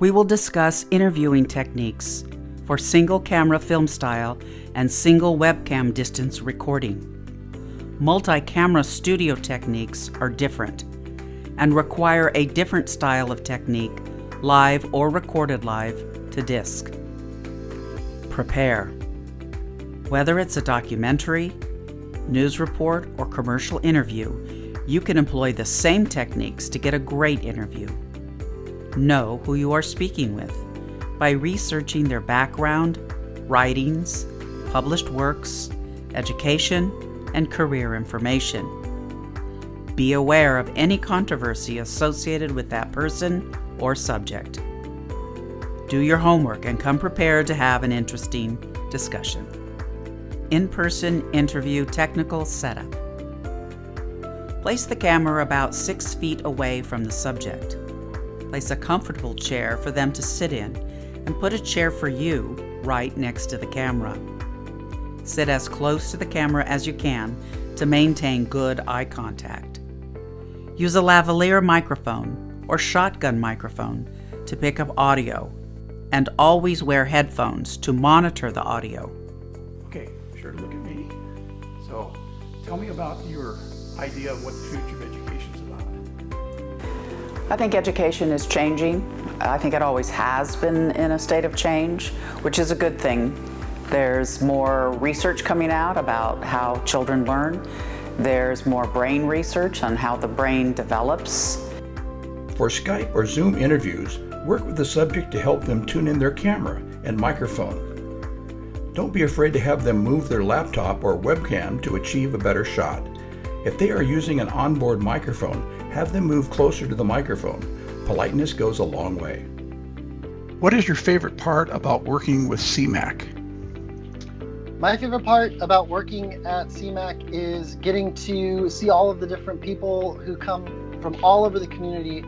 We will discuss interviewing techniques for single camera film style and single webcam distance recording. Multi-camera studio techniques are different and require a different style of technique, live or recorded live, to disc. Prepare. Whether it's a documentary, news report, or commercial interview, you can employ the same techniques to get a great interview. Know who you are speaking with by researching their background, writings, published works, education, and career information. Be aware of any controversy associated with that person or subject. Do your homework and come prepared to have an interesting discussion. In-person interview technical setup. Place the camera about 6 feet away from the subject. Place a comfortable chair for them to sit in and put a chair for you right next to the camera. Sit as close to the camera as you can to maintain good eye contact. Use a lavalier microphone or shotgun microphone to pick up audio, and always wear headphones to monitor the audio. Okay, sure, look at me. So, tell me about your idea of what the future of education is about. I think education is changing. I think it always has been in a state of change, which is a good thing. There's more research coming out about how children learn. There's more brain research on how the brain develops. For Skype or Zoom interviews, work with the subject to help them tune in their camera and microphone. Don't be afraid to have them move their laptop or webcam to achieve a better shot. If they are using an onboard microphone, have them move closer to the microphone. Politeness goes a long way. What is your favorite part about working with CMAC? My favorite part about working at CMAC is getting to see all of the different people who come from all over the community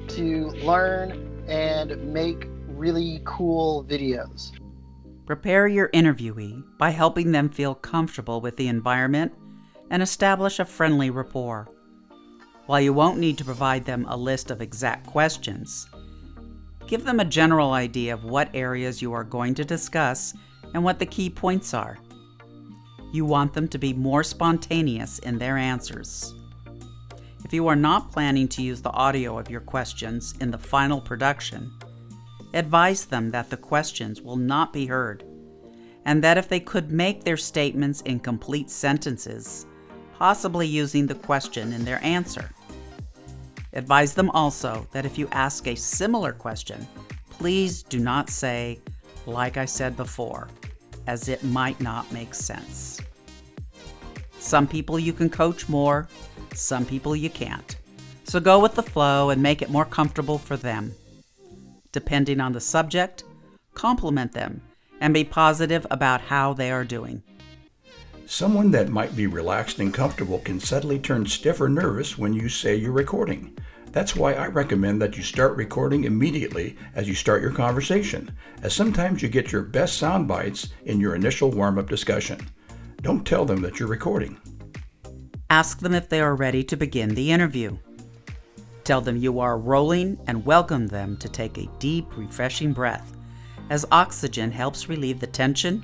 to learn and make really cool videos. Prepare your interviewee by helping them feel comfortable with the environment and establish a friendly rapport. While you won't need to provide them a list of exact questions, give them a general idea of what areas you are going to discuss and what the key points are. You want them to be more spontaneous in their answers. If you are not planning to use the audio of your questions in the final production, advise them that the questions will not be heard, and that if they could make their statements in complete sentences, possibly using the question in their answer. Advise them also that if you ask a similar question, please do not say, "like I said before," as it might not make sense. Some people you can coach more, some people you can't. So go with the flow and make it more comfortable for them. Depending on the subject, compliment them and be positive about how they are doing. Someone that might be relaxed and comfortable can suddenly turn stiff or nervous when you say you're recording. That's why I recommend that you start recording immediately as you start your conversation, as sometimes you get your best sound bites in your initial warm-up discussion. Don't tell them that you're recording. Ask them if they are ready to begin the interview. Tell them you are rolling and welcome them to take a deep, refreshing breath, as oxygen helps relieve the tension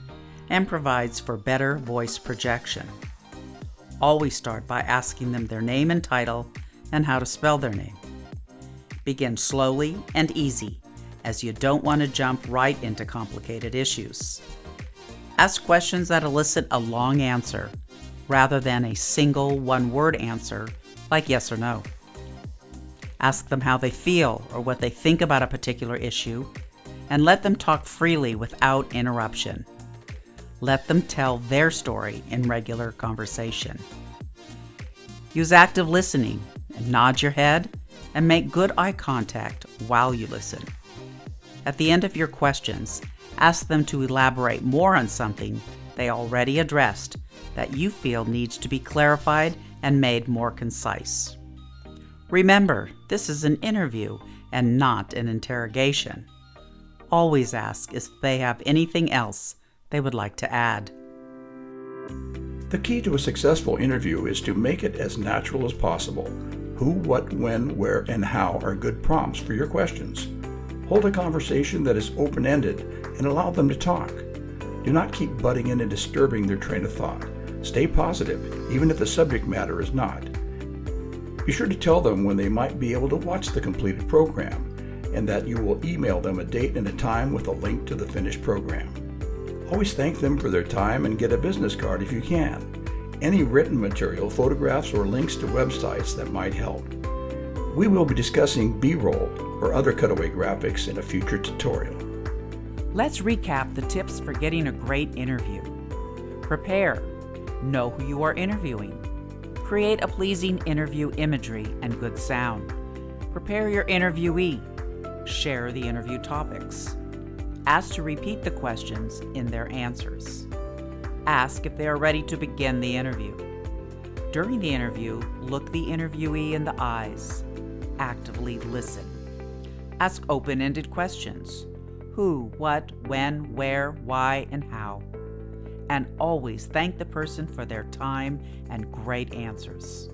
and provides for better voice projection. Always start by asking them their name and title and how to spell their name. Begin slowly and easy, as you don't want to jump right into complicated issues. Ask questions that elicit a long answer, rather than a single one-word answer like yes or no. Ask them how they feel or what they think about a particular issue, and let them talk freely without interruption. Let them tell their story in regular conversation. Use active listening and nod your head and make good eye contact while you listen. At the end of your questions, ask them to elaborate more on something they already addressed that you feel needs to be clarified and made more concise. Remember, this is an interview and not an interrogation. Always ask if they have anything else they would like to add. The key to a successful interview is to make it as natural as possible. Who, what, when, where, and how are good prompts for your questions. Hold a conversation that is open-ended and allow them to talk. Do not keep butting in and disturbing their train of thought. Stay positive, even if the subject matter is not. Be sure to tell them when they might be able to watch the completed program, and that you will email them a date and a time with a link to the finished program. Always thank them for their time and get a business card if you can. Any written material, photographs, or links to websites that might help. We will be discussing B-roll or other cutaway graphics in a future tutorial. Let's recap the tips for getting a great interview. Prepare. Know who you are interviewing. Create a pleasing interview imagery and good sound. Prepare your interviewee. Share the interview topics. Ask to repeat the questions in their answers. Ask if they are ready to begin the interview. During the interview, look the interviewee in the eyes. Actively listen. Ask open-ended questions. Who, what, when, where, why, and how. And always thank the person for their time and great answers.